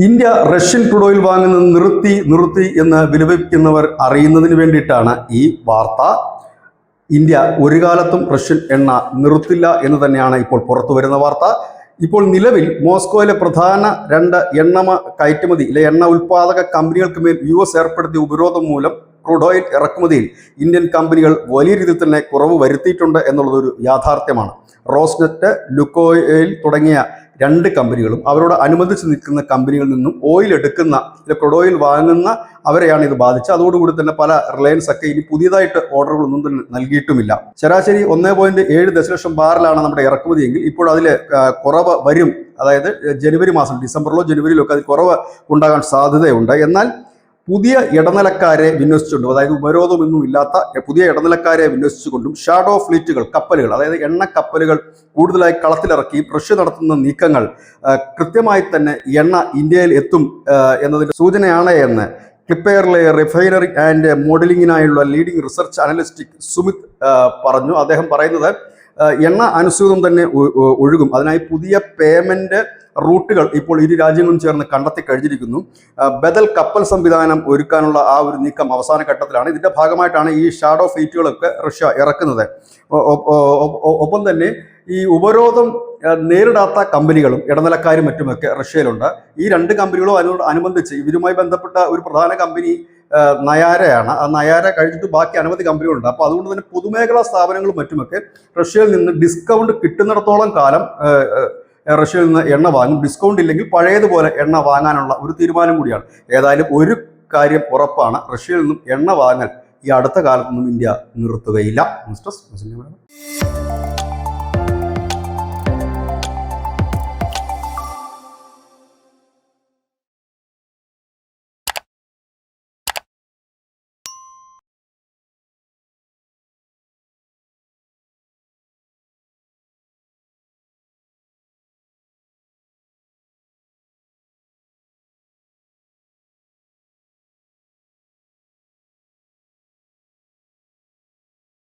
India Russian crude oil വാങ്ങുന്നത് നിർത്തി എന്ന് വിലപിക്കുന്നവർ അറിയുന്നതിന് വേണ്ടിയിട്ടാണ് ഈ വാർത്ത. ഇന്ത്യ ഒരു കാലത്തും റഷ്യൻ എണ്ണ നിർത്തില്ല എന്ന് തന്നെയാണ് ഇപ്പോൾ പുറത്തു വരുന്ന വാർത്ത. ഇപ്പോൾ നിലവിൽ മോസ്കോയിലെ പ്രധാന രണ്ട് എണ്ണ ഉൽപ്പാദക കമ്പനികൾക്ക് മേൽ US ഏർപ്പെടുത്തിയ ഉപരോധം മൂലം ക്രൂഡ് ഓയിൽ ഇറക്കുമതിയിൽ ഇന്ത്യൻ കമ്പനികൾ വലിയ രീതിയിൽ തന്നെ കുറവ് വരുത്തിയിട്ടുണ്ട് എന്നുള്ളതൊരു യാഥാർത്ഥ്യമാണ്. റോസ്നെറ്റ്, ലുക്കോയിൽ തുടങ്ങിയ രണ്ട് കമ്പനികളും അവരോട് അനുബന്ധിച്ച് നിൽക്കുന്ന കമ്പനികളിൽ നിന്നും ഓയിൽ എടുക്കുന്ന ക്രൂഡ് ഓയിൽ വാങ്ങുന്ന അവരെയാണ് ഇത് ബാധിച്ചത്. അതോടുകൂടി തന്നെ പല റിലയൻസ് ഒക്കെ ഇനി പുതിയതായിട്ട് ഓർഡറുകളൊന്നും തന്നെ നൽകിയിട്ടുമില്ല. ശരാശരി 1.7 ദശലക്ഷം ബാരലാണ് നമ്മുടെ ഇറക്കുമതിയെങ്കിൽ ഇപ്പോൾ അതിൽ കുറവ് വരും. അതായത് ജനുവരി മാസം, ഡിസംബറിലോ ജനുവരിയിലോ ഒക്കെ അതിൽ കുറവ് ഉണ്ടാകാൻ സാധ്യതയുണ്ട്. എന്നാൽ പുതിയ ഇടനിലക്കാരെ വിന്യസിച്ചുകൊണ്ടും, അതായത് ഉപരോധമൊന്നും ഇല്ലാത്ത പുതിയ ഇടനിലക്കാരെ വിന്യസിച്ചുകൊണ്ടും ഷാഡോ ഫ്ലീറ്റുകൾ, കപ്പലുകൾ, അതായത് എണ്ണ കപ്പലുകൾ കൂടുതലായി കളത്തിലിറക്കി റഷ്യ നടത്തുന്ന നീക്കങ്ങൾ കൃത്യമായി തന്നെ എണ്ണ ഇന്ത്യയിൽ എത്തും എന്നതിൻ്റെ സൂചനയാണ് എന്ന് ക്ലിപ്പെയറിലെ റിഫൈനറി ആൻഡ് മോഡലിങ്ങിനായുള്ള ലീഡിംഗ് റിസർച്ച് അനലിസ്റ്റ് സുമിത് പറഞ്ഞു. അദ്ദേഹം പറയുന്നത് എണ്ണ അനുസൃതം തന്നെ ഒഴുകും. അതിനായി പുതിയ പേയ്മെന്റ് റൂട്ടുകൾ ഇപ്പോൾ ഇരു രാജ്യങ്ങളും ചേർന്ന് കണ്ടെത്തി കഴിഞ്ഞിരിക്കുന്നു. ബദൽ കപ്പൽ സംവിധാനം ഒരുക്കാനുള്ള ആ ഒരു നീക്കം അവസാന ഘട്ടത്തിലാണ്. ഇതിന്റെ ഭാഗമായിട്ടാണ് ഈ ഷാഡോ ഫ്ലീറ്റുകളൊക്കെ റഷ്യ ഇറക്കുന്നത്. ഒപ്പം തന്നെ ഈ ഉപരോധം നേരിടാത്ത കമ്പനികളും ഇടനിലക്കാരും മറ്റുമൊക്കെ റഷ്യയിലുണ്ട്. ഈ രണ്ട് കമ്പനികളും അനുബന്ധിച്ച് ഇവരുമായി ബന്ധപ്പെട്ട ഒരു പ്രധാന കമ്പനി നയാരയാണ്. ആ നയാര കഴിഞ്ഞിട്ട് ബാക്കി അനവധി കമ്പനികളുണ്ട്. അപ്പോൾ അതുകൊണ്ട് തന്നെ പൊതുമേഖലാ സ്ഥാപനങ്ങളും മറ്റുമൊക്കെ റഷ്യയിൽ നിന്ന് ഡിസ്കൗണ്ട് കിട്ടുന്നിടത്തോളം കാലം റഷ്യയിൽ നിന്ന് എണ്ണ വാങ്ങും. ഡിസ്കൗണ്ട് ഇല്ലെങ്കിൽ പഴയതുപോലെ എണ്ണ വാങ്ങാനുള്ള ഒരു തീരുമാനം കൂടിയാണ്. ഏതായാലും ഒരു കാര്യം ഉറപ്പാണ്, റഷ്യയിൽ നിന്നും എണ്ണ വാങ്ങൽ ഈ അടുത്ത കാലത്തൊന്നും ഇന്ത്യ നിർത്തുകയില്ല.